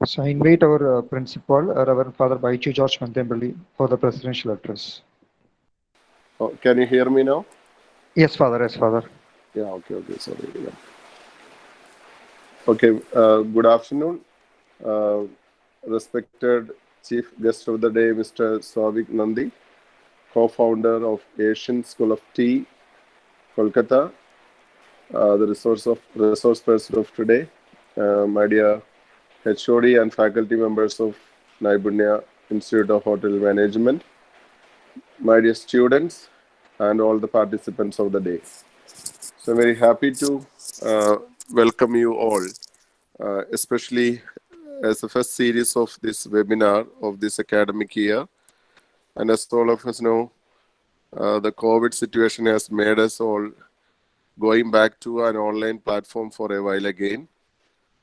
So I invite our principal, Reverend Father Baichu George Mantembali, for the presidential address. Oh, can you hear me now? Yes, Father. Yes, Father. Yeah, okay, sorry. Yeah. Okay, good afternoon. Uh, Respected Chief Guest of the Day, Mr. Swavik Nandi, co-founder of Asian School of Tea, Kolkata, the resource person of today, my dear HOD and faculty members of Naibunya Institute of Hotel Management, my dear students, and all the participants of the day. So I'm very happy to welcome you all, especially as the first series of this webinar of this academic year. And as all of us know, the COVID situation has made us all going back to an online platform for a while again.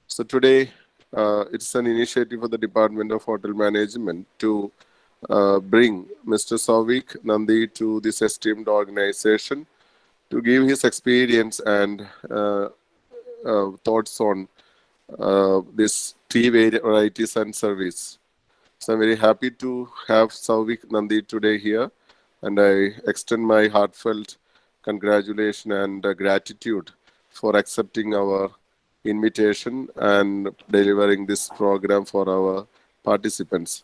So today, it's an initiative of the Department of Hotel Management to bring Mr. Savik Nandi to this esteemed organization to give his experience and thoughts on this tea varieties and service. So I'm very happy to have Savik Nandi today here, and I extend my heartfelt congratulations and gratitude for accepting our invitation and delivering this program for our participants.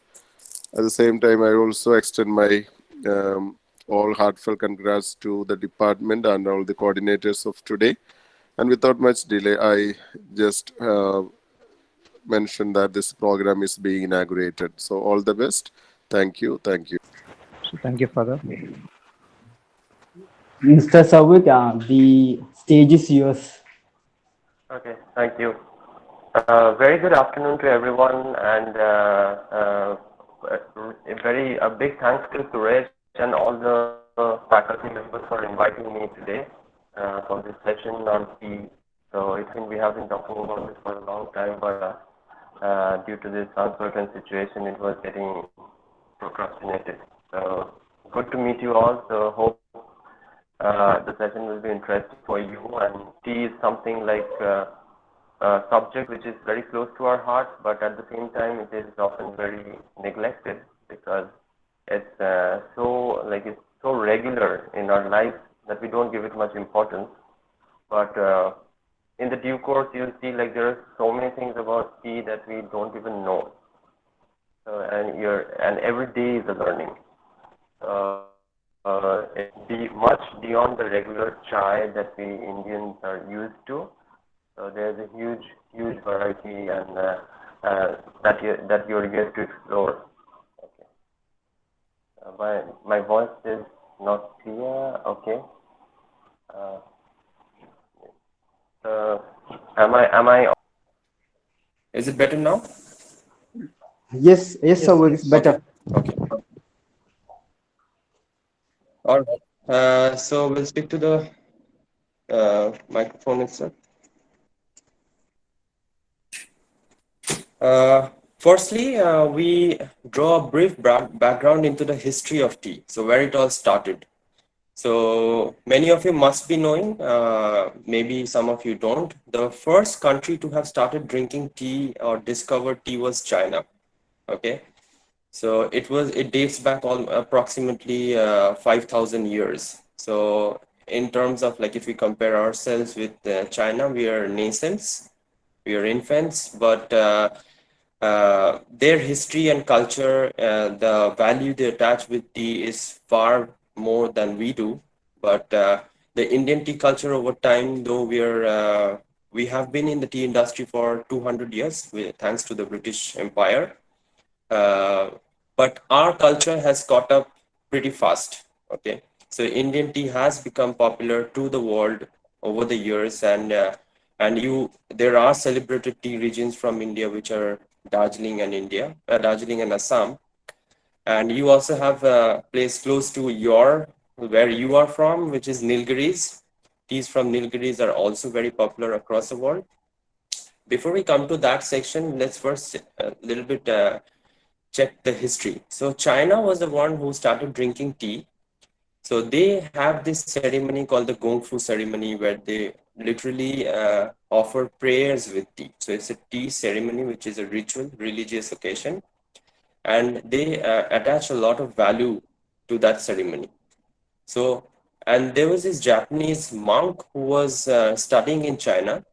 At the same time, I also extend my um, all heartfelt congrats to the department and all the coordinators of today. And without much delay, I just mention that this program is being inaugurated. So all the best. Thank you. Thank you. So thank you, Father. Mr. Savik, the stage is yours. Okay, thank you. Very good afternoon to everyone, and a big thanks to Suresh and all the faculty members for inviting me today for this session on tea. So I think we have been talking about this for a long time, but due to this uncertain situation, it was getting procrastinated. So good to meet you all. So hope the session will be interesting for you. And tea is something like a subject which is very close to our hearts, but at the same time, it is often very neglected because it's it's so regular in our lives that we don't give it much importance. But in the due course, you'll see like there are so many things about tea that we don't even know. And every day is a learning. It's much beyond the regular chai that we Indians are used to. So there's a huge variety and that you're yet to explore. Okay. My voice is not clear. Okay. Am I? Is it better now? Yes, Savik, it's better. Okay. All right. So we'll speak to the microphone itself. Firstly, we draw a brief background into the history of tea, so where it all started. So many of you must be knowing, maybe some of you don't. The first country to have started drinking tea or discovered tea was China. Okay, so it dates back all approximately 5,000 years. So in terms of like if we compare ourselves with China, we are nascents, we are infants, but their history and culture, the value they attach with tea is far more than we do. But the Indian tea culture over time, though we have been in the tea industry for 200 years, thanks to the British Empire. Uh, but our culture has caught up pretty fast. Okay, so Indian tea has become popular to the world over the years, and there are celebrated tea regions from India which are Darjeeling and Assam, and you also have a place close to where you are from, which is Nilgiris. Teas from Nilgiris are also very popular across the world. Before we come to that section, let's first a little bit check the history. So China was the one who started drinking tea. So they have this ceremony called the Gong Fu ceremony, where literally offer prayers with tea. So it's a tea ceremony, which is a ritual, religious occasion, and they attach a lot of value to that ceremony. So, and there was this Japanese monk who was studying in China.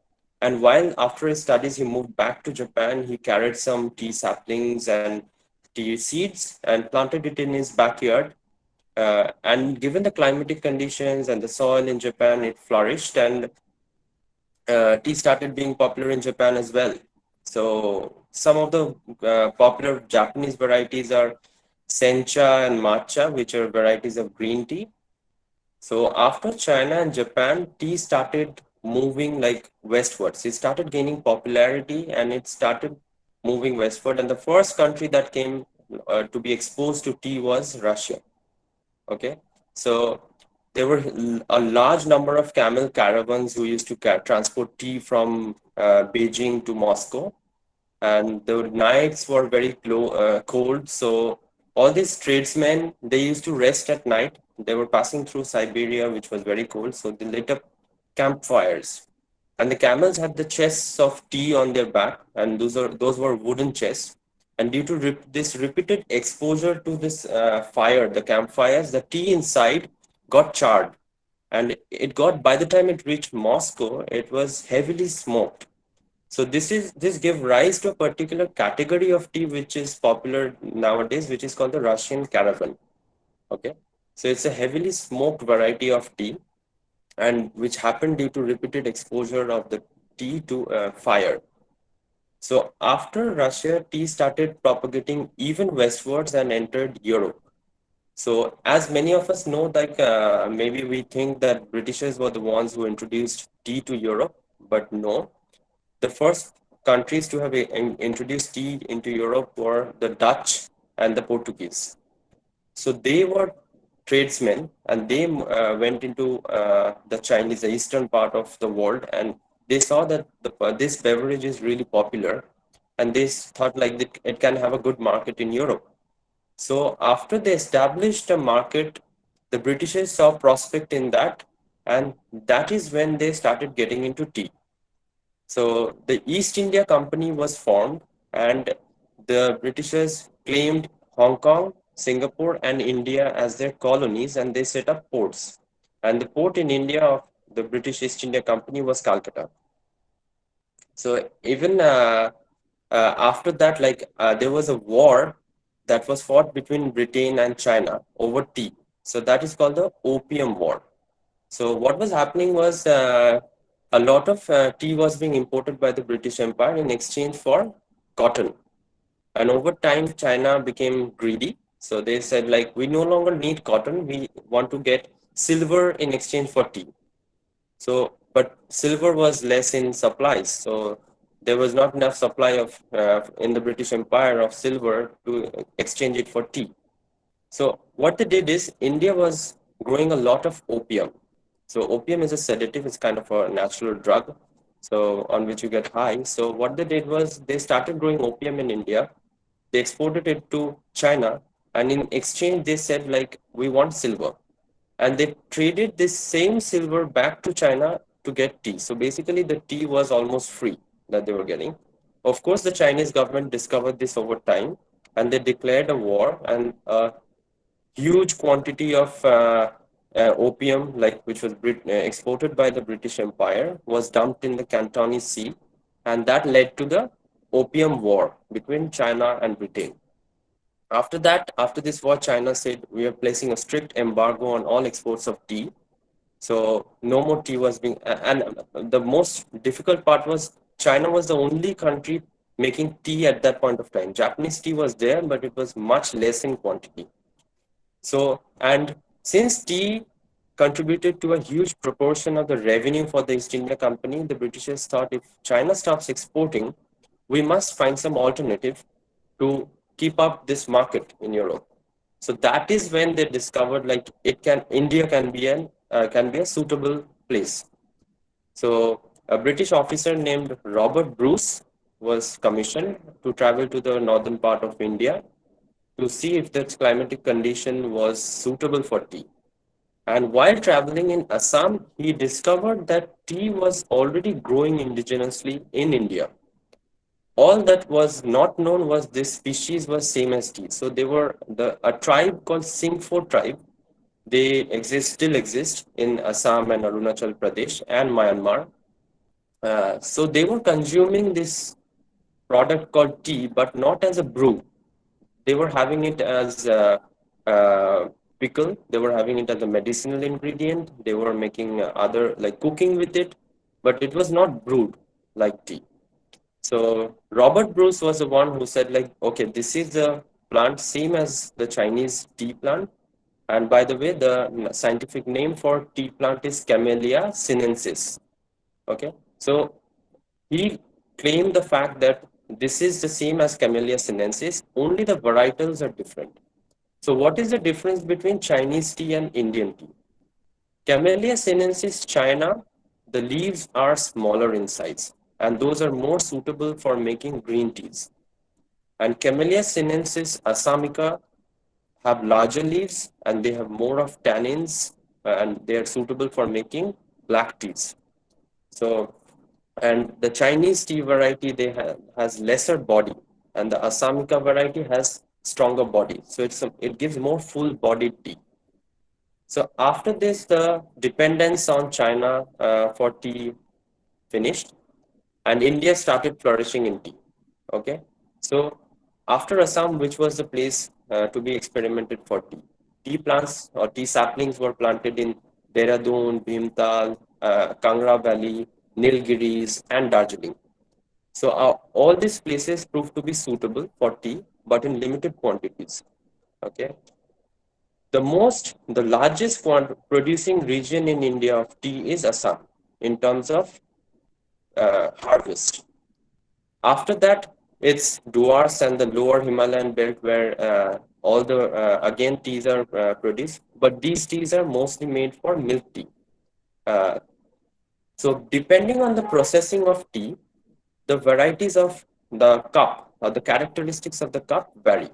And while after his studies, he moved back to Japan, he carried some tea saplings and tea seeds and planted it in his backyard. And given the climatic conditions and the soil in Japan, it flourished, and tea started being popular in Japan as well. So some of the popular Japanese varieties are sencha and matcha, which are varieties of green tea. So after China and Japan, tea started moving like westwards. It started gaining popularity and it started moving westward. And the first country that came to be exposed to tea was Russia. Okay, so there were a large number of camel caravans who used to transport tea from Beijing to Moscow, and the nights were very cold. So all these tradesmen, they used to rest at night. They were passing through Siberia, which was very cold, so they lit up campfires. And the camels had the chests of tea on their back, and those were wooden chests. And due to this repeated exposure to this fire, the campfires, the tea inside got charred, and it got, by the time it reached Moscow, it was heavily smoked. So this gave rise to a particular category of tea which is popular nowadays, which is called the Russian caravan. Okay, so it's a heavily smoked variety of tea, and which happened due to repeated exposure of the tea to fire. So after Russia, tea started propagating even westwards and entered Europe. So as many of us know, like maybe we think that Britishers were the ones who introduced tea to Europe, but no. The first countries to have introduced tea into Europe were the Dutch and the Portuguese. So they were tradesmen, and they went into the Chinese, the eastern part of the world, and they saw that this beverage is really popular, and they thought like that it can have a good market in Europe. So after they established a market, the Britishers saw prospect in that, and that is when they started getting into tea. So the East India Company was formed, and the Britishers claimed Hong Kong, Singapore, and India as their colonies, and they set up ports. And the port in India of the British East India Company was Calcutta. So even after that, like there was a war that was fought between Britain and China over tea. So that is called the Opium War. So what was happening was a lot of tea was being imported by the British Empire in exchange for cotton. And over time, China became greedy. So they said, like, we no longer need cotton. We want to get silver in exchange for tea. So, but silver was less in supplies. So there was not enough supply of in the British Empire of silver to exchange it for tea. So what they did is India was growing a lot of opium. So opium is a sedative, it's kind of a natural drug, so on which you get high. So what they did was they started growing opium in India. They exported it to China, and in exchange they said like, we want silver. And they traded this same silver back to China to get tea. So basically the tea was almost free that they were getting. Of course, the Chinese government discovered this over time, and they declared a war, and huge quantity of opium, like which was exported by the British Empire, was dumped in the Cantonese Sea, and that led to the Opium War between China and Britain. After that, after this war, China said we are placing a strict embargo on all exports of tea. So no more tea was being, and the most difficult part was China was the only country making tea at that point of time. Japanese tea was there, but it was much less in quantity. So, and since tea contributed to a huge proportion of the revenue for the East India Company, the Britishers thought if China stops exporting, we must find some alternative to keep up this market in Europe. So that is when they discovered like India can be a suitable place. So a British officer named Robert Bruce was commissioned to travel to the northern part of India to see if the climatic condition was suitable for tea. And while traveling in Assam, he discovered that tea was already growing indigenously in India. All that was not known was this species was same as tea. So they were a tribe called Singpho tribe. They still exist in Assam and Arunachal Pradesh and Myanmar. So they were consuming this product called tea, but not as a brew. They were having it as a pickle. They were having it as a medicinal ingredient. They were making other like cooking with it, but it was not brewed like tea. So Robert Bruce was the one who said like, okay, this is the plant same as the Chinese tea plant. And by the way, the scientific name for tea plant is Camellia sinensis. Okay, so he claimed the fact that this is the same as Camellia sinensis, only the varietals are different. So what is the difference between Chinese tea and Indian tea? Camellia sinensis China, the leaves are smaller in size, and those are more suitable for making green teas. And Camellia sinensis Assamica have larger leaves and they have more of tannins and they are suitable for making black teas. So, and the Chinese tea variety has lesser body, and the Assamica variety has stronger body. So it gives more full bodied tea. So after this, the dependence on China for tea finished, and India started flourishing in tea. Okay, so after Assam, which was the place to be experimented for tea, tea plants or tea saplings were planted in Dehradun, Bhimtal, Kangra Valley, Nilgiris, and Darjeeling. So all these places proved to be suitable for tea, but in limited quantities. Okay, the largest producing region in India of tea is Assam in terms of harvest. After that, it's Duars and the lower Himalayan belt where all the, again, teas are produced, but these teas are mostly made for milk tea. Uh, so depending on the processing of tea, the varieties of the cup or the characteristics of the cup vary.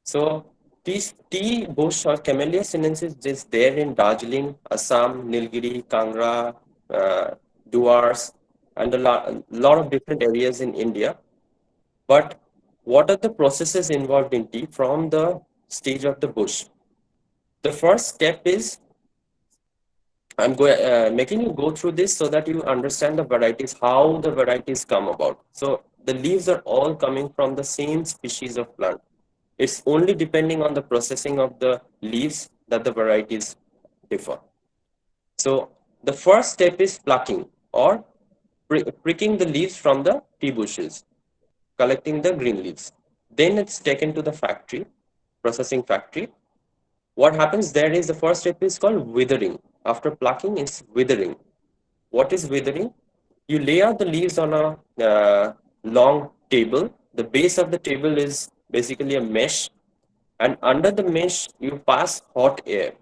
So tea bush or Camellia sinensis is there in Darjeeling, Assam, Nilgiri, Kangra, Duars, and a lot of different areas in India. But what are the processes involved in tea from the stage of the bush? The first step is I'm making you go through this so that you understand the varieties, how the varieties come about. So the leaves are all coming from the same species of plant. It's only depending on the processing of the leaves that the varieties differ. So the first step is plucking or pricking the leaves from the tea bushes, collecting the green leaves. Then it's taken to the factory, processing factory. What happens there is the first step is called withering. After plucking, it's withering. What is withering? You lay out the leaves on a long table. The base of the table is basically a mesh, and under the mesh, you pass hot air.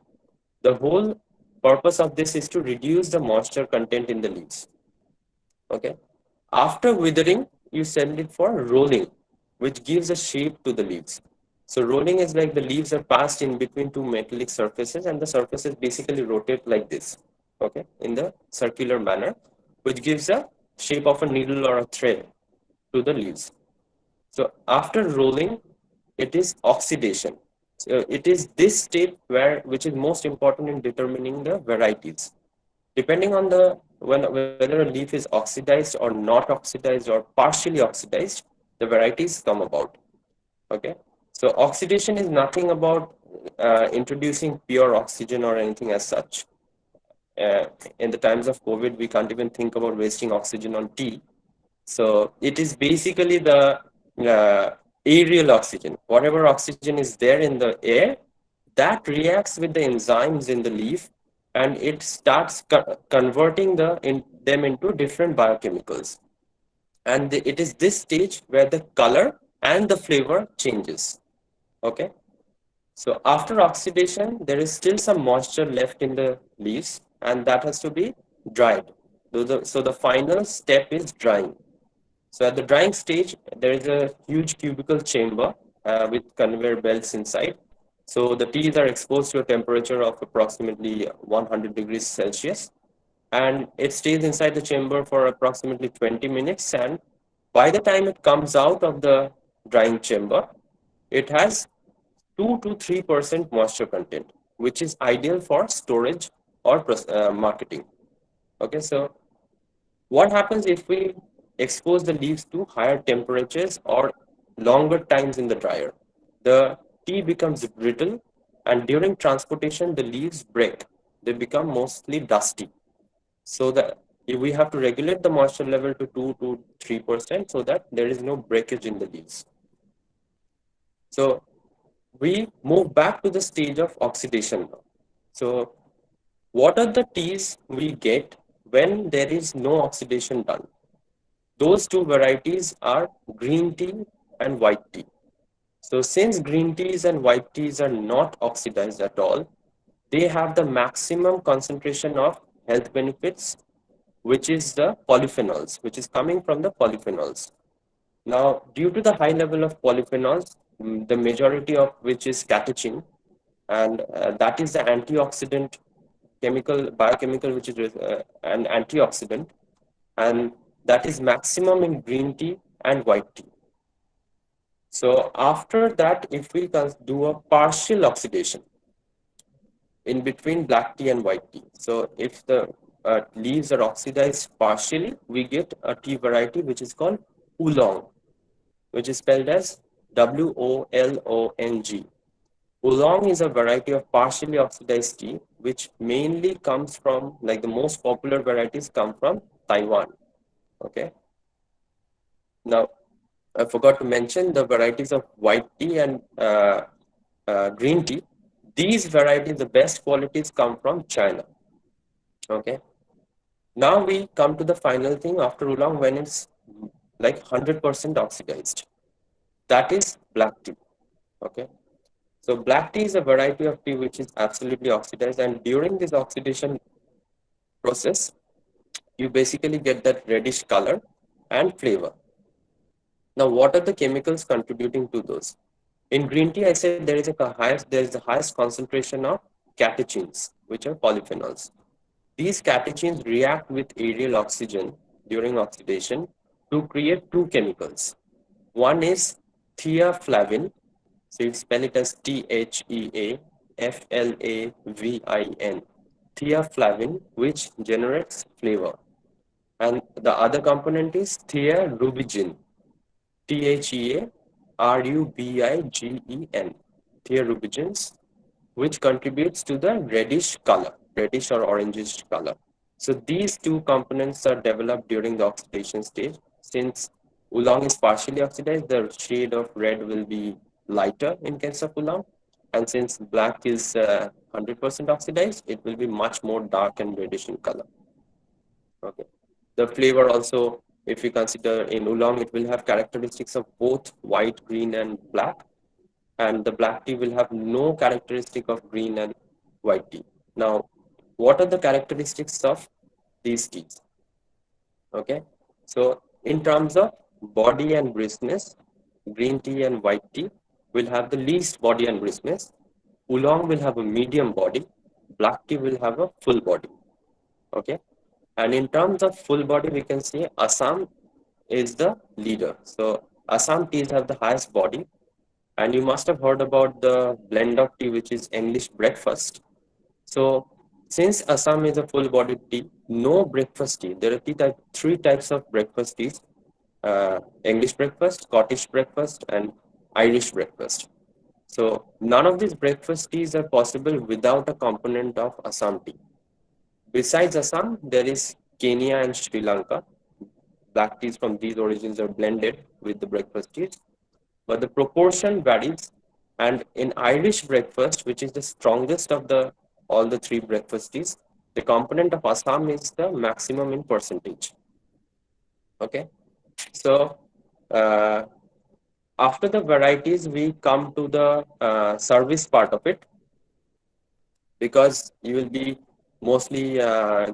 The whole purpose of this is to reduce the moisture content in the leaves. Okay. After withering, you send it for rolling, which gives a shape to the leaves. So rolling is like the leaves are passed in between two metallic surfaces and the surfaces basically rotate like this, okay, in the circular manner, which gives a shape of a needle or a thread to the leaves. So after rolling, it is oxidation. So it is this state which is most important in determining the varieties. Depending on whether a leaf is oxidized or not oxidized or partially oxidized, the varieties come about. Okay, so oxidation is nothing about introducing pure oxygen or anything as such. In the times of COVID, we can't even think about wasting oxygen on tea. So it is basically the aerial oxygen. Whatever oxygen is there in the air, that reacts with the enzymes in the leaf, and it starts converting them into different biochemicals. And it is this stage where the color and the flavor changes. Okay. So after oxidation, there is still some moisture left in the leaves, and that has to be dried. So the final step is drying. So at the drying stage, there is a huge cubical chamber with conveyor belts inside. So the teas are exposed to a temperature of approximately 100 degrees Celsius, and it stays inside the chamber for approximately 20 minutes. And by the time it comes out of the drying chamber, it has 2 to 3% moisture content, which is ideal for storage or marketing. Okay, so what happens if we expose the leaves to higher temperatures or longer times in the dryer? The tea becomes brittle, and during transportation, the leaves break. They become mostly dusty. So that we have to regulate the moisture level to 2 to 3% so that there is no breakage in the leaves. So we move back to the stage of oxidation. So what are the teas we get when there is no oxidation done? Those two varieties are green tea and white tea. So since green teas and white teas are not oxidized at all, they have the maximum concentration of health benefits, which is the polyphenols, which is coming from the polyphenols. Now, due to the high level of polyphenols, the majority of which is catechin, and that is the antioxidant biochemical, which is an antioxidant, and that is maximum in green tea and white tea. So after that, if we do a partial oxidation in between black tea and white tea. So if the leaves are oxidized partially, we get a tea variety which is called oolong, which is spelled as WOLONG. Oolong is a variety of partially oxidized tea, which mainly comes from, like the most popular varieties come from Taiwan. Okay. Now, I forgot to mention the varieties of white tea and green tea. These varieties, the best qualities come from China. Okay. Now we come to the final thing after oolong when it's like 100% oxidized. That is black tea. Okay. So black tea is a variety of tea which is absolutely oxidized, and during this oxidation process, you basically get that reddish color and flavor. Now, what are the chemicals contributing to those? In green tea, I said there is the highest concentration of catechins, which are polyphenols. These catechins react with aerial oxygen during oxidation to create two chemicals. One is theaflavin, so you spell it as THEAFLAVIN, theaflavin, which generates flavor. And the other component is thearubigin, THEARUBIGEN, thearubigins, which contributes to the reddish color, reddish or orangish color. So these two components are developed during the oxidation stage. Since oolong is partially oxidized, the shade of red will be lighter in case of oolong. And since black is 100% oxidized, it will be much more dark and reddish in color. Okay. The flavor also, if you consider in oolong, it will have characteristics of both white, green, and black. And the black tea will have no characteristic of green and white tea. Now, what are the characteristics of these teas? Okay, so in terms of body and briskness, green tea and white tea will have the least body and briskness. Oolong will have a medium body. Black tea will have a full body. Okay, and in terms of full body, we can say Assam is the leader. So Assam teas have the highest body. And you must have heard about the blend of tea, which is English breakfast. So since Assam is a full bodied tea, no breakfast tea. There are three types of breakfast teas: English breakfast, Scottish breakfast, and Irish breakfast. So none of these breakfast teas are possible without a component of Assam tea. Besides Assam, there is Kenya and Sri Lanka. Black teas from these origins are blended with the breakfast teas, but the proportion varies. And in Irish breakfast, which is the strongest of all the three breakfast teas, the component of Assam is the maximum in percentage. Okay, so after the varieties, we come to the service part of it, because you will be mostly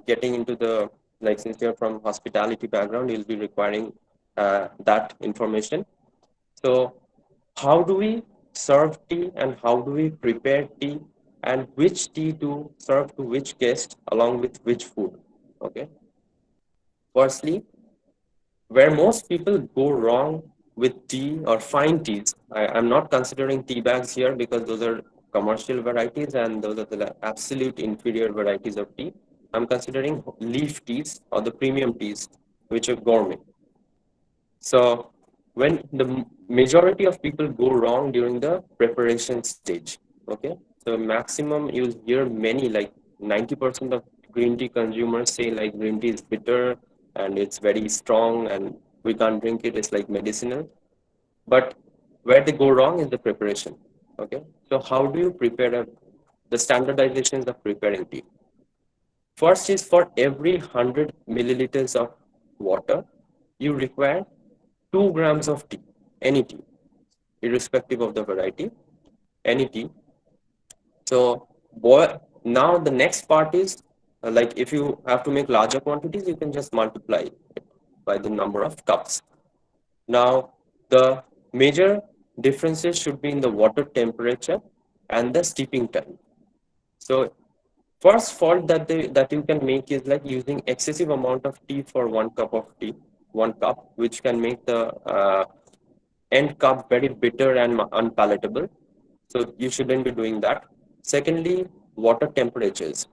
getting into the, like, since you're from hospitality background, you'll be requiring that information. So how do we serve tea and how do we prepare tea and which tea to serve to which guest along with which food. Okay. Firstly, where most people go wrong with tea or fine teas, I'm not considering tea bags here because those are commercial varieties and those are the absolute inferior varieties of tea. I'm considering leaf teas or the premium teas, which are gourmet. So when the majority of people go wrong during the preparation stage, okay? So maximum you hear many like 90% of green tea consumers say like green tea is bitter and it's very strong and we can't drink it, it's like medicinal. But where they go wrong is the preparation, okay? So how do you prepare the standardizations of preparing tea? First is for every 100 milliliters of water, you require 2 grams of tea, any tea, irrespective of the variety, any tea. So now the next part is like if you have to make larger quantities, you can just multiply it by the number of cups. Now the major differences should be in the water temperature and the steeping time. So first fault that you can make is like using excessive amount of tea for 1 cup of tea, 1 cup, which can make the end cup very bitter and unpalatable. So you shouldn't be doing that. Secondly, water temperatures.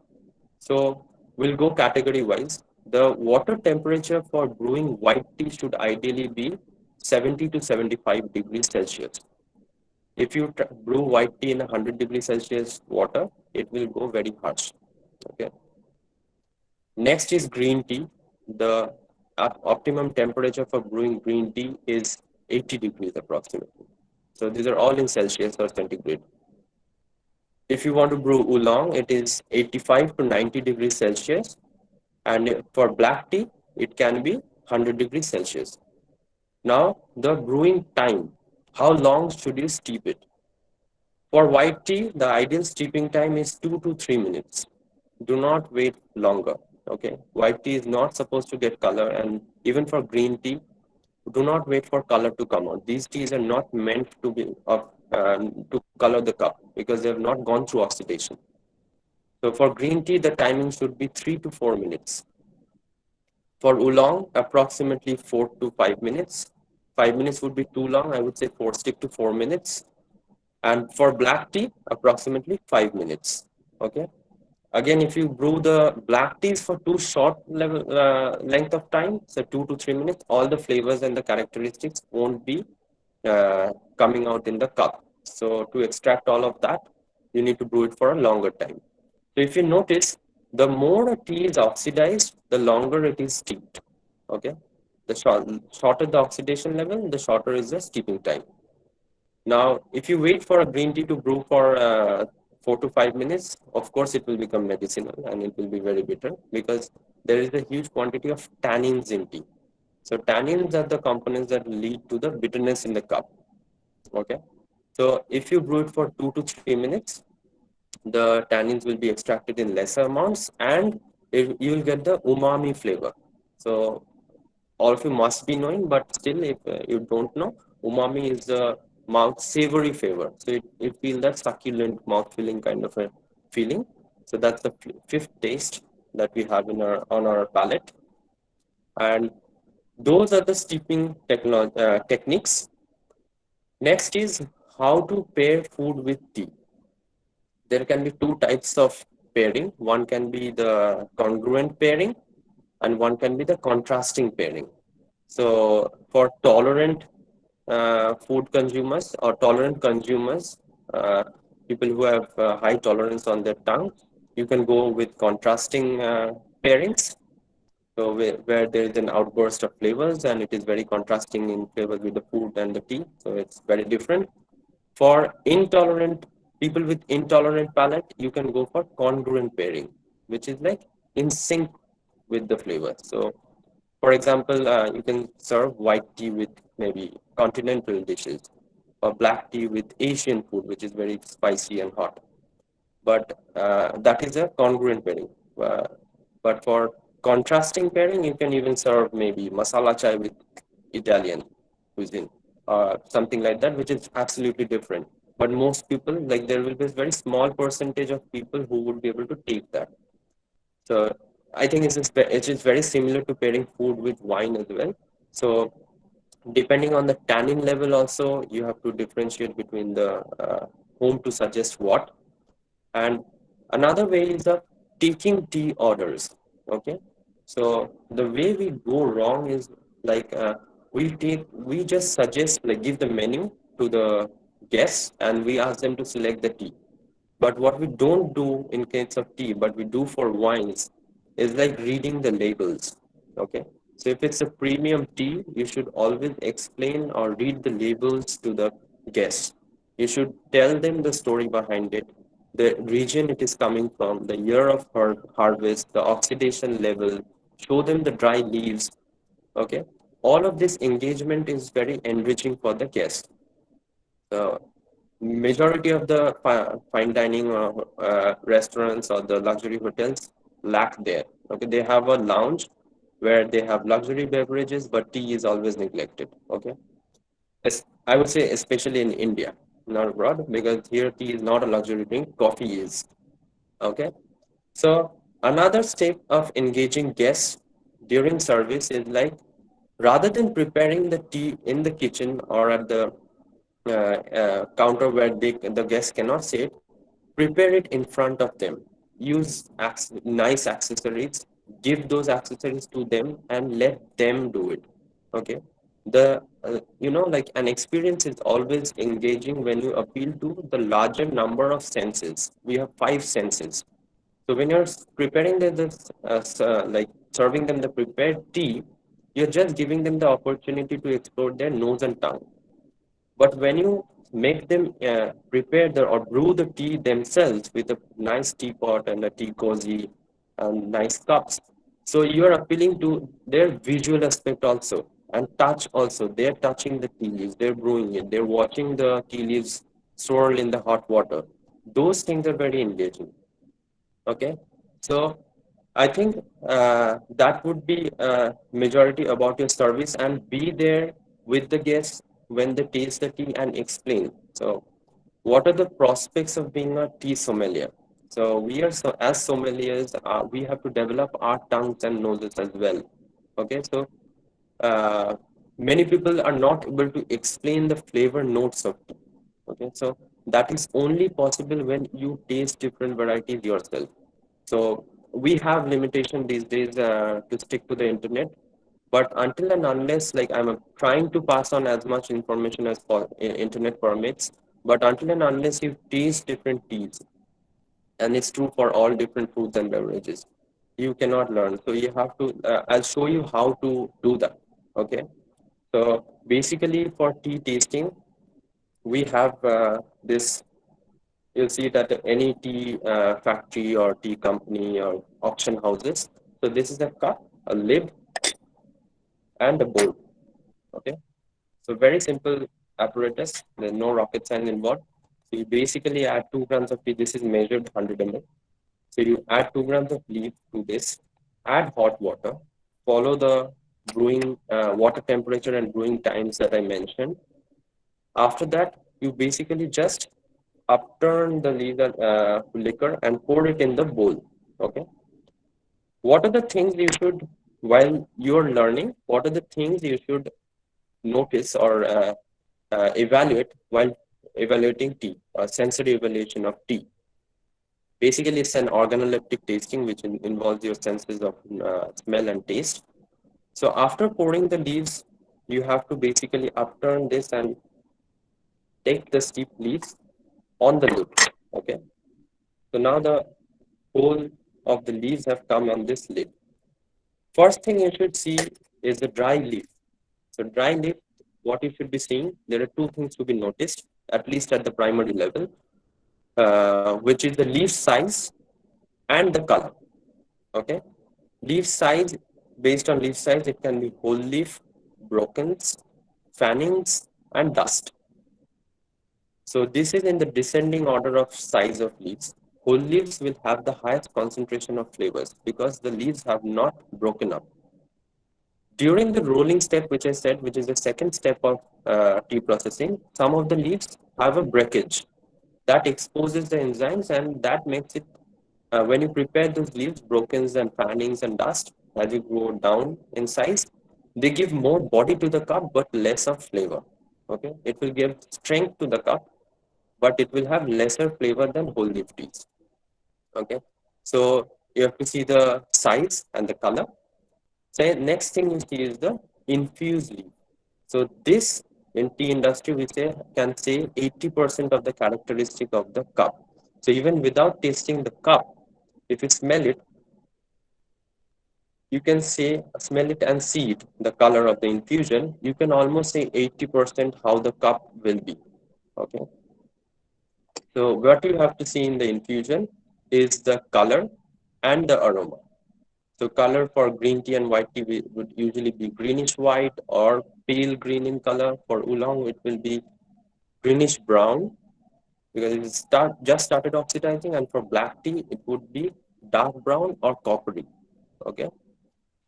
So we'll go category wise. The water temperature for brewing white tea should ideally be 70 to 75 degrees Celsius. If you brew white tea in 100 degrees Celsius water, it will go very harsh. Okay. Next is green tea. The optimum temperature for brewing green tea is 80 degrees approximately. So these are all in Celsius or centigrade. If you want to brew oolong, it is 85 to 90 degrees Celsius. And for black tea, it can be 100 degrees Celsius. Now, the brewing time. How long should you steep it? For white tea, the ideal steeping time is 2 to 3 minutes. Do not wait longer. Okay, white tea is not supposed to get color, and even for green tea, do not wait for color to come out. These teas are not meant to be to color the cup because they have not gone through oxidation. So for green tea, the timing should be 3 to 4 minutes. For oolong, approximately 4 to 5 minutes. 5 minutes would be too long. I would say stick to 4 minutes. And for black tea, approximately 5 minutes. Okay. Again, if you brew the black teas for too short length of time, so 2 to 3 minutes, all the flavors and the characteristics won't be coming out in the cup. So to extract all of that, you need to brew it for a longer time. So if you notice, the more a tea is oxidized, the longer it is steeped. Okay, the shorter the oxidation level, the shorter is the steeping time. Now, if you wait for a green tea to brew for 4 to 5 minutes, of course, it will become medicinal and it will be very bitter because there is a huge quantity of tannins in tea. So tannins are the components that lead to the bitterness in the cup. Okay. So if you brew it for 2 to 3 minutes, the tannins will be extracted in lesser amounts and you will get the umami flavor. So all of you must be knowing, but still if you don't know, umami is the mouth savory flavor. So it feels that succulent, mouth filling kind of a feeling. So that's the fifth taste that we have in on our palate. And those are the steeping techniques. Next is how to pair food with tea. There can be two types of pairing. One can be the congruent pairing and one can be the contrasting pairing. So for tolerant food consumers or tolerant consumers, people who have high tolerance on their tongue, you can go with contrasting pairings. So where there is an outburst of flavors and it is very contrasting in flavors with the food and the tea. So it's very different. For intolerant people with intolerant palate, you can go for congruent pairing, which is like in sync with the flavor. So for example, you can serve white tea with maybe continental dishes or black tea with Asian food, which is very spicy and hot. But that is a congruent pairing. But for contrasting pairing, you can even serve maybe masala chai with Italian cuisine or something like that, which is absolutely different. but most people, like there will be a very small percentage of people who would be able to take that. So I think it is very similar to pairing food with wine as well. So depending on the tannin level also, you have to differentiate between the whom to suggest what. And another way is of taking tea orders. Okay, so the way we go wrong is like we just suggest, like give the menu to the guests and we ask them to select the tea. But what we don't do in case of tea, but we do for wines, is like reading the labels. Okay. So if it's a premium tea, you should always explain or read the labels to the guests. You should tell them the story behind it, the region it is coming from, the year of harvest, the oxidation level, show them the dry leaves. Okay. All of this engagement is very enriching for the guest. So majority of the fine dining restaurants or the luxury hotels lack there. Okay, they have a lounge where they have luxury beverages, but tea is always neglected. Okay, I would say especially in India, not abroad, because here tea is not a luxury drink, coffee is. Okay, so another step of engaging guests during service is like rather than preparing the tea in the kitchen or at the counter where the guest cannot sit, prepare it in front of them. Use nice accessories, give those accessories to them and let them do it. Okay. Like an experience is always engaging when you appeal to the larger number of senses. We have 5 senses. So when you're preparing like serving them the prepared tea, you're just giving them the opportunity to explore their nose and tongue. But when you make them prepare or brew the tea themselves with a nice teapot and a tea cozy and nice cups, so you are appealing to their visual aspect also and touch also. They're touching the tea leaves, they're brewing it, they're watching the tea leaves swirl in the hot water. Those things are very engaging. Okay, so I think that would be majority about your service, and be there with the guests when they taste the tea and explain. So, what are the prospects of being a tea sommelier? So, as sommeliers, we have to develop our tongues and noses as well. Okay, so uh, many people are not able to explain the flavor notes of tea. Okay, so that is only possible when you taste different varieties yourself. So we have limitation these days to stick to the internet, but until and unless, like I'm trying to pass on as much information as internet permits, but until and unless you taste different teas, and it's true for all different foods and beverages, you cannot learn. So you have to. I'll show you how to do that. Okay. So basically, for tea tasting, we have this. You'll see it at any tea factory or tea company or auction houses. So this is a cup, a lid, and a bowl. Okay. So very simple apparatus. There's no rocket science involved. So you basically add 2 grams of tea. This is measured 100 ml. So you add 2 grams of leaf to this. Add hot water. Follow the brewing water temperature and brewing times that I mentioned. After that, you basically just upturn the liquor and pour it in the bowl. Okay. What are the things you should, while you're learning, what are the things you should notice or evaluate while evaluating tea, sensory evaluation of tea? Basically, it's an organoleptic tasting, which involves your senses of smell and taste. So after pouring the leaves, you have to basically upturn this and take the steep leaves on the lid. Okay. So now the whole of the leaves have come on this lid. First thing you should see is the dry leaf. So dry leaf, what you should be seeing, there are 2 things to be noticed, at least at the primary level, which is the leaf size and the color. Okay. Leaf size, based on leaf size, it can be whole leaf, brokens, fannings, and dust. So this is in the descending order of size of leaves. Whole leaves will have the highest concentration of flavors because the leaves have not broken up. During the rolling step, which I said, which is the second step of tea processing, some of the leaves have a breakage. that exposes the enzymes, and that makes it, when you prepare those leaves, brokens and fannings and dust, as you go down in size, they give more body to the cup, but less of flavor. Okay, it will give strength to the cup, but it will have lesser flavor than whole leaf teas. Okay, so you have to see the size and the color. So next thing you see is the infused leaf. So this in tea industry we say can say 80% of the characteristic of the cup. So even without tasting the cup, if you smell it, you can say smell it and see it, the color of the infusion. You can almost say 80% how the cup will be. Okay. So what you have to see in the infusion is the color and the aroma. So color for green tea and white tea would usually be greenish white or pale green in color. For oolong, it will be greenish brown because it just started oxidizing, and for black tea, it would be dark brown or coppery. Okay.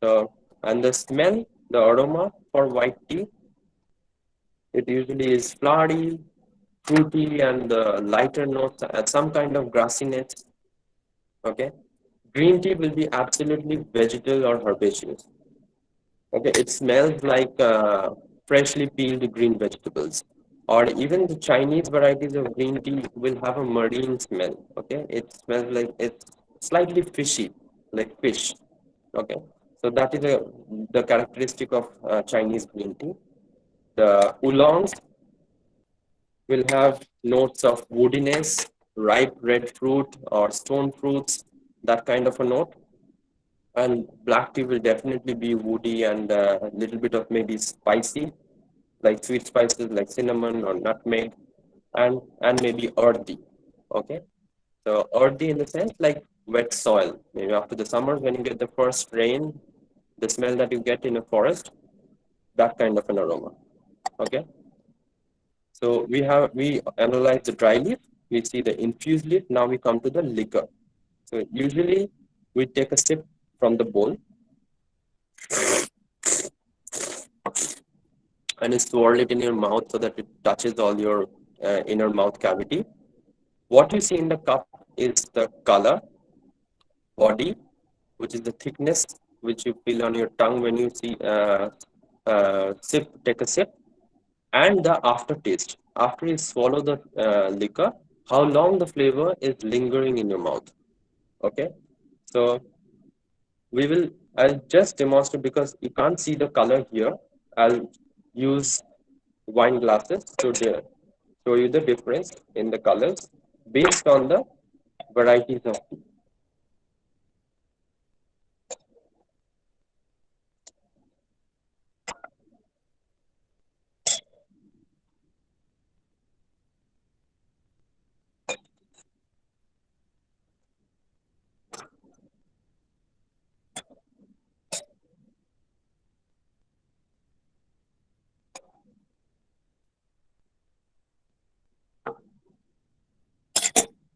So, and the smell, the aroma for white tea, it usually is flowery, fruity, and lighter notes and some kind of grassiness. Okay. Green tea will be absolutely vegetal or herbaceous. Okay, it smells like freshly peeled green vegetables. Or even the Chinese varieties of green tea will have a marine smell. Okay, it smells like it's slightly fishy, like fish. Okay, so that is the characteristic of Chinese green tea. The oolongs will have notes of woodiness, ripe red fruit or stone fruits, that kind of a note. And black tea will definitely be woody and a little bit of maybe spicy, like sweet spices like cinnamon or nutmeg, and maybe earthy. Okay, so earthy in the sense like wet soil. Maybe after the summers when you get the first rain, the smell that you get in a forest, that kind of an aroma. Okay, so we analyze the dry leaf, we see the infused leaf. Now we come to the liquor. So usually we take a sip from the bowl and you swirl it in your mouth so that it touches all your inner mouth cavity. What you see in the cup is the color, body, which is the thickness which you feel on your tongue when you see take a sip, and the aftertaste. After you swallow the liquor, how long the flavor is lingering in your mouth. Okay, so I'll just demonstrate because you can't see the color here. I'll use wine glasses to show you the difference in the colors based on the varieties of tea.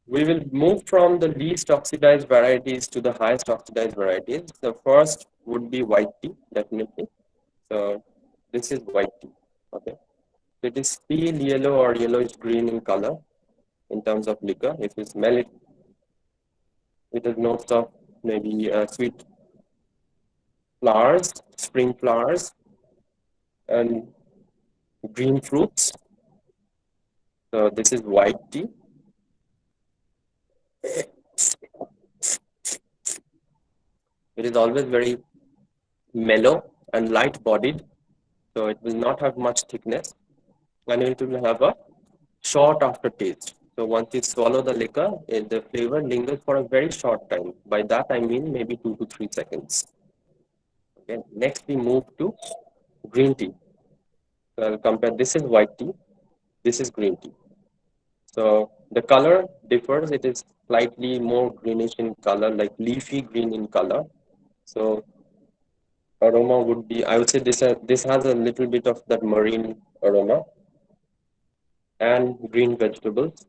We will move from the least oxidized varieties to the highest oxidized varieties. The first would be white tea, definitely. So this is white tea. Okay. It is pale yellow or yellowish green in color in terms of liquor. If you smell it, it has notes of maybe sweet flowers, spring flowers, and green fruits. So this is white tea. It is always very mellow and light bodied. So it will not have much thickness and it will have a short aftertaste. So once you swallow the liquor, the flavor lingers for a very short time. By that I mean maybe 2 to 3 seconds. Okay. Next we move to green tea. So I'll compare. This is white tea. This is green tea. So the color differs. It is slightly more greenish in color, like leafy green in color. So aroma would be, I would say this has a little bit of that marine aroma and green vegetables.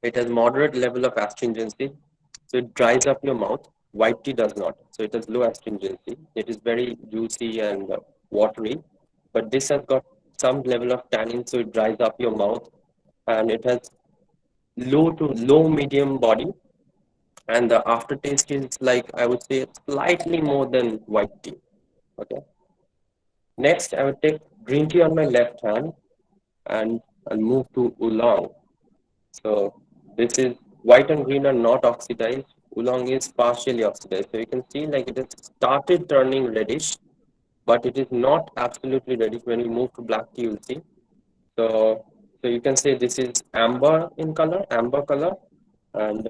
It has moderate level of astringency, so it dries up your mouth. White tea does not, so it has low astringency. It is very juicy and watery. but this has got some level of tannin, so it dries up your mouth, and it has low to low medium body, and the aftertaste is like, I would say, slightly more than white tea. Okay. Next, I would take green tea on my left hand, and I'll move to oolong. So this is white and green are not oxidized. Oolong is partially oxidized. So you can see like it has started turning reddish, but it is not absolutely reddish. When you move to black tea, you'll see. So, so you can say this is amber in color, amber color, and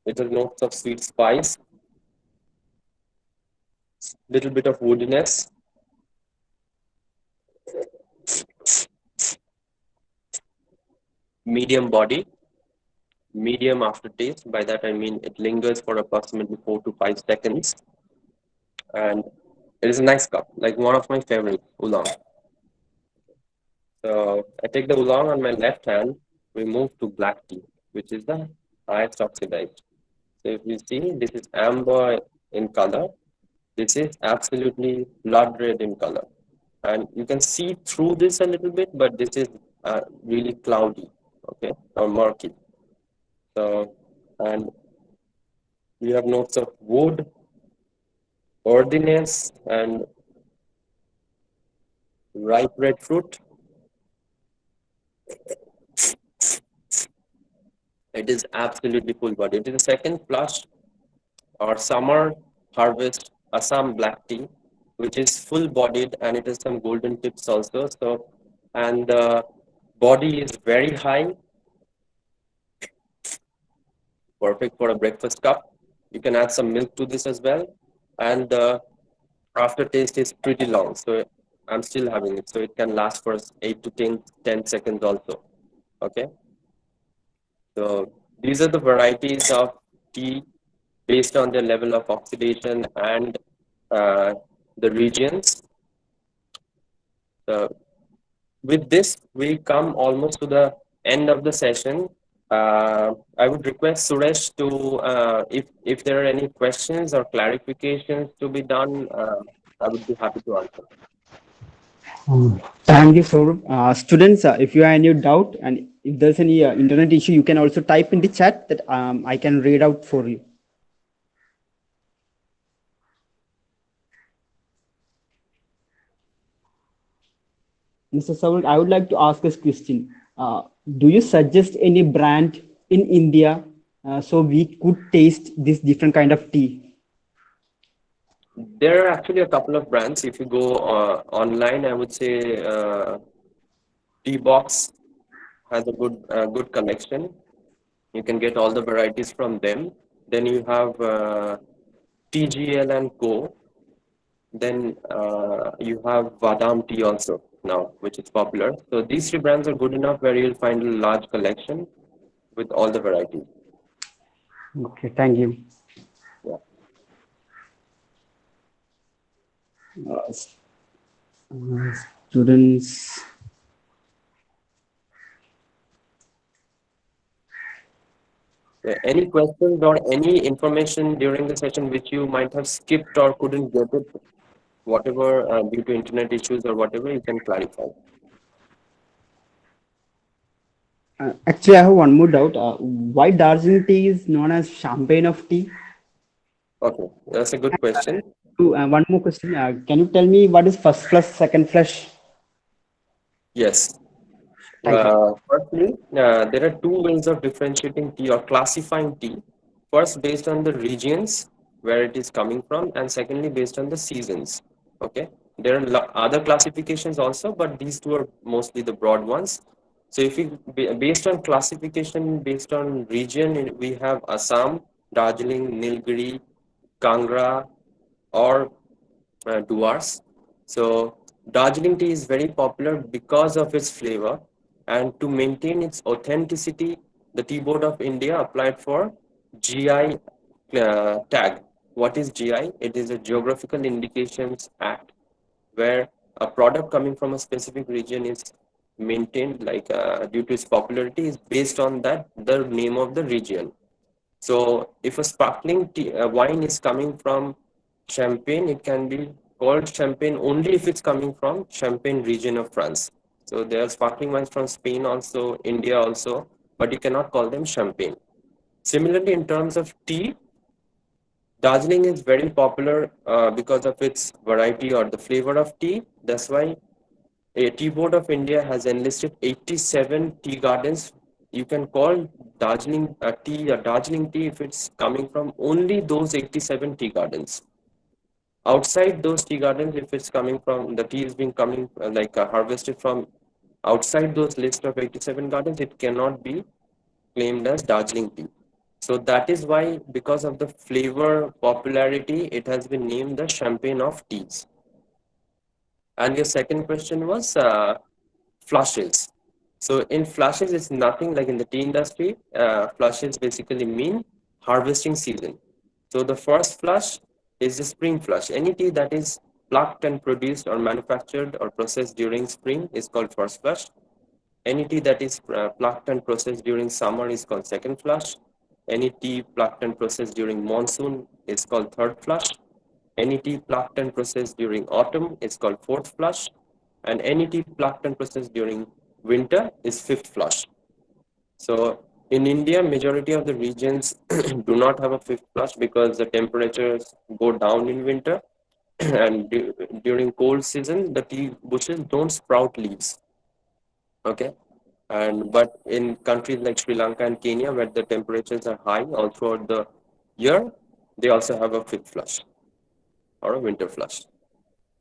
it has notes of sweet spice, little bit of woodiness. Medium body, medium aftertaste. By that I mean it lingers for approximately 4 to 5 seconds, and it is a nice cup, like one of my favorite oolong. So I take the oolong on my left hand. We move to black tea, which is the highest oxidized. So if you see, this is amber in color. This is absolutely blood red in color, and you can see through this a little bit, but this is really cloudy, okay, or murky. So, and you have notes of wood, earthiness, and ripe red fruit. It is absolutely full body. It is the second flush or summer harvest Assam black tea, which is full bodied, and it has some golden tips also. So, and the body is very high, perfect for a breakfast cup. You can add some milk to this as well. And the aftertaste is pretty long. So I'm still having it. So it can last for 8 to 10 seconds also. Okay. So these are the varieties of tea based on their level of oxidation and the regions. So with this, we come almost to the end of the session. I would request Suresh to, if there are any questions or clarifications to be done, I would be happy to answer. Thank you, Saurabh. Students, if you have any doubt and if there's any internet issue, you can also type in the chat that I can read out for you. Mr. Saurabh, I would like to ask this question. Do you suggest any brand in India so we could taste this different kind of tea? There are actually a couple of brands. If you go online, I would say Tea Box has a good collection. You can get all the varieties from them. Then you have TGL and Co. Then you have Vadam tea also now, which is popular. So these three brands are good enough where you'll find a large collection with all the varieties. Okay, thank you. Yeah. Students. Any questions or any information during the session which you might have skipped or couldn't get it, whatever due to internet issues or whatever, you can clarify. Actually, I have one more doubt. Why Darjeeling tea is known as champagne of tea? Okay, that's a good question. One more question. Can you tell me what is first flush, second flush? Yes. Thank you. Firstly, there are two ways of differentiating tea or classifying tea. First, based on the regions where it is coming from, and secondly, based on the seasons. Okay, there are other classifications also, but these two are mostly the broad ones. So, if you based on classification, based on region, we have Assam, Darjeeling, Nilgiri, Kangra, or Duars. So Darjeeling tea is very popular because of its flavor, and to maintain its authenticity, the Tea Board of India applied for GI tag. What is GI? It is a Geographical Indications Act, where a product coming from a specific region is maintained, like due to its popularity, is based on that the name of the region. So if a sparkling tea, wine is coming from Champagne, it can be called champagne only if it's coming from Champagne region of France. So there are sparkling wines from Spain also, India also, but you cannot call them champagne. Similarly, in terms of tea, Darjeeling is very popular because of its variety or the flavor of tea. That's why a Tea Board of India has enlisted 87 tea gardens. You can call Darjeeling tea a Darjeeling tea if it's coming from only those 87 tea gardens. Outside those tea gardens, if it's coming from the tea is being coming harvested from outside those list of 87 gardens, it cannot be claimed as Darjeeling tea. So that is why, because of the flavor popularity, it has been named the champagne of teas. And your second question was flushes. So in flushes, it's nothing like in the tea industry. Flushes basically mean harvesting season. So the first flush is the spring flush. Any tea that is plucked and produced or manufactured or processed during spring is called first flush. Any tea that is plucked and processed during summer is called second flush. Any tea plucked and processed during monsoon is called third flush. Any tea plucked and processed during autumn is called fourth flush. And any tea plucked and processed during winter is fifth flush. So in India, majority of the regions do not have a fifth flush because the temperatures go down in winter. And during cold season, the tea bushes don't sprout leaves. Okay. And but in countries like Sri Lanka and Kenya, where the temperatures are high all throughout the year, they also have a fifth flush or a winter flush.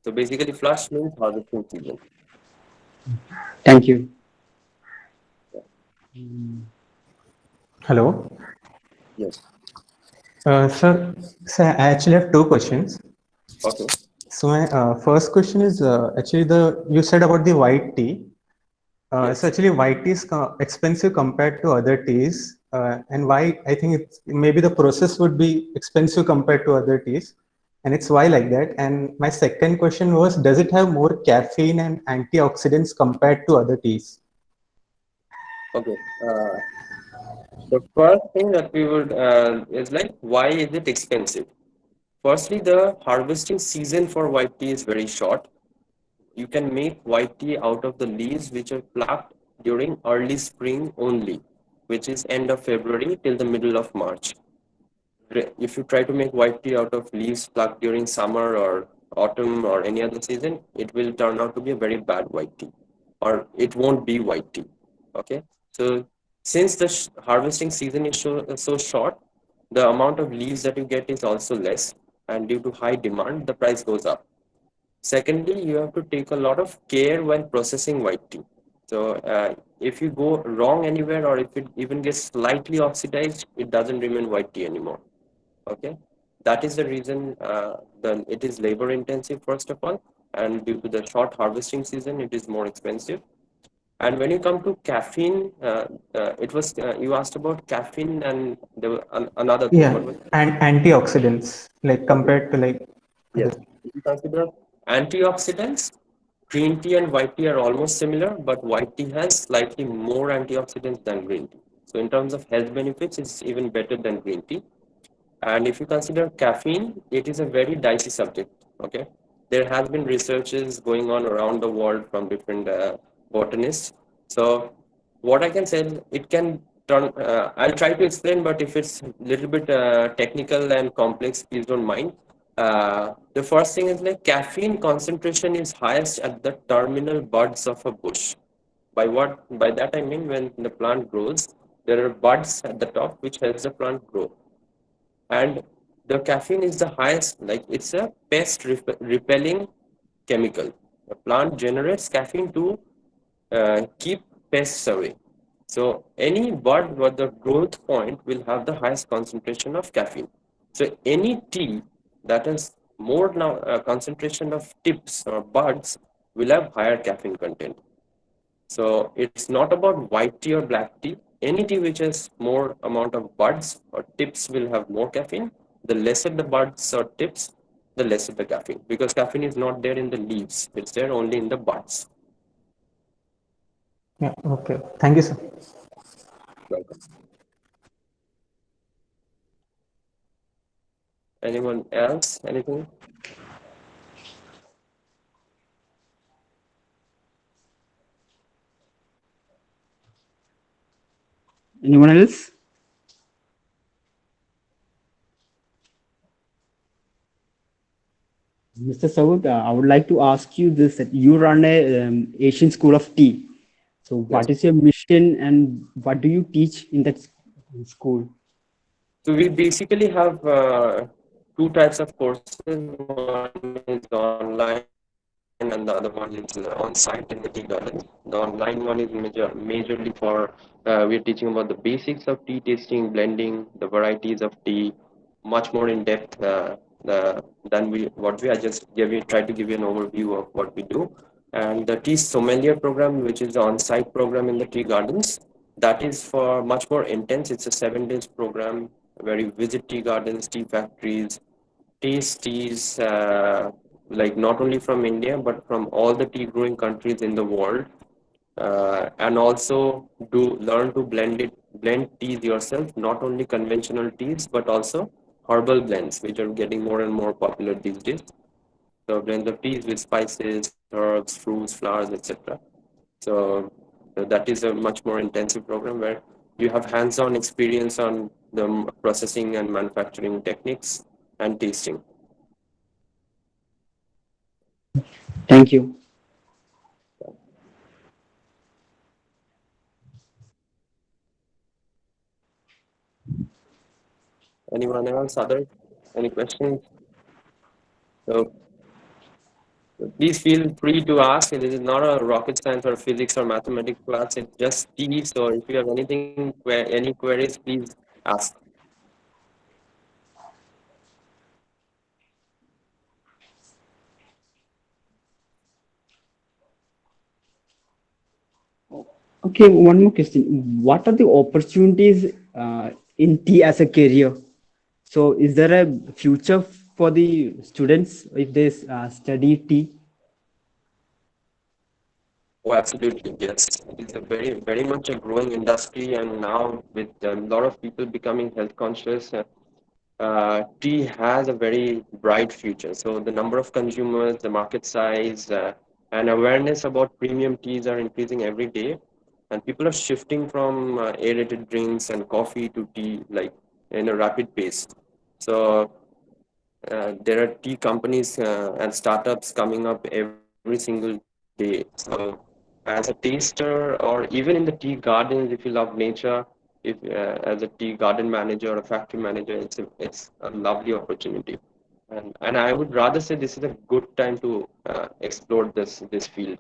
So basically, flush means harvesting season. Thank you. Hello. Yes. Sir, I actually have two questions. Okay. So my first question is actually you said about the white tea. Yes. So actually white tea is expensive compared to other teas. And why I think maybe the process would be expensive compared to other teas. And it's why like that. And my second question was, does it have more caffeine and antioxidants compared to other teas? Okay. The first thing that we would is like, why is it expensive? Firstly, the harvesting season for white tea is very short. You can make white tea out of the leaves which are plucked during early spring only, which is end of February till the middle of March. If you try to make white tea out of leaves plucked during summer or autumn or any other season, it will turn out to be a very bad white tea, or it won't be white tea. Okay. So since the harvesting season is so short, the amount of leaves that you get is also less, and due to high demand, the price goes up. Secondly, you have to take a lot of care when processing white tea. So if you go wrong anywhere, or if it even gets slightly oxidized, it doesn't remain white tea anymore. Okay, that is the reason it is labor intensive, first of all, and due to the short harvesting season, it is more expensive. And when you come to caffeine, it was you asked about caffeine, and there was another thing. Yeah, What was and antioxidants, like okay? compared to like Yes, other. if you consider antioxidants, green tea and white tea are almost similar, but white tea has slightly more antioxidants than green tea. So in terms of health benefits, it's even better than green tea. And if you consider caffeine, it is a very dicey subject. Okay, there has been researches going on around the world from different botanists. So what I can say, it can turn. I'll try to explain, but if it's a little bit technical and complex, please don't mind. The first thing is like caffeine concentration is highest at the terminal buds of a bush. By that I mean when the plant grows, there are buds at the top which helps the plant grow, and the caffeine is the highest, like it's a pest repelling chemical. The plant generates caffeine to keep pests away. So any bud where the growth point will have the highest concentration of caffeine. So any tea that has more now concentration of tips or buds will have higher caffeine content. So it's not about white tea or black tea. Any tea which has more amount of buds or tips will have more caffeine. The lesser the buds or tips, the lesser the caffeine, because caffeine is not there in the leaves. It's there only in the buds. Yeah, okay. Thank you, sir. Welcome. Anyone else? Anything? Anyone else? Mr. Saud, I would like to ask you this, that you run a Asian School of Tea. So Yes. what is your mission and what do you teach in that school? So we basically have two types of courses. One is online and the other one is on-site in the tea garden. The online one is majorly for, we're teaching about the basics of tea tasting, blending, the varieties of tea, much more in depth than what we, I just tried to give you an overview of what we do. And the tea sommelier program, which is the on-site program in the tea gardens, that is for much more intense. It's a 7 days program where you visit tea gardens, tea factories, taste teas, like not only from India but from all the tea growing countries in the world, and also do learn to blend teas yourself, not only conventional teas but also herbal blends, which are getting more and more popular these days. So blends of teas with spices, herbs, fruits, flowers, etc. So that is a much more intensive program where you have hands-on experience on the processing and manufacturing techniques and tasting. Thank you. Anyone else? Other? Any questions? So please feel free to ask. It is not a rocket science or physics or mathematics class. It's just tea. So if you have anything, any queries, please ask. Okay, one more question. What are the opportunities in tea as a career? So is there a future for the students if they study tea? Oh, absolutely, yes. It is a very much a growing industry, and now with a lot of people becoming health conscious, tea has a very bright future. So the number of consumers, the market size, and awareness about premium teas are increasing every day, and people are shifting from aerated drinks and coffee to tea like in a rapid pace. So there are tea companies and startups coming up every single day. So as a taster or even in the tea gardens, if you love nature, if as a tea garden manager or a factory manager, it's a lovely opportunity. And I would rather say this is a good time to explore this field.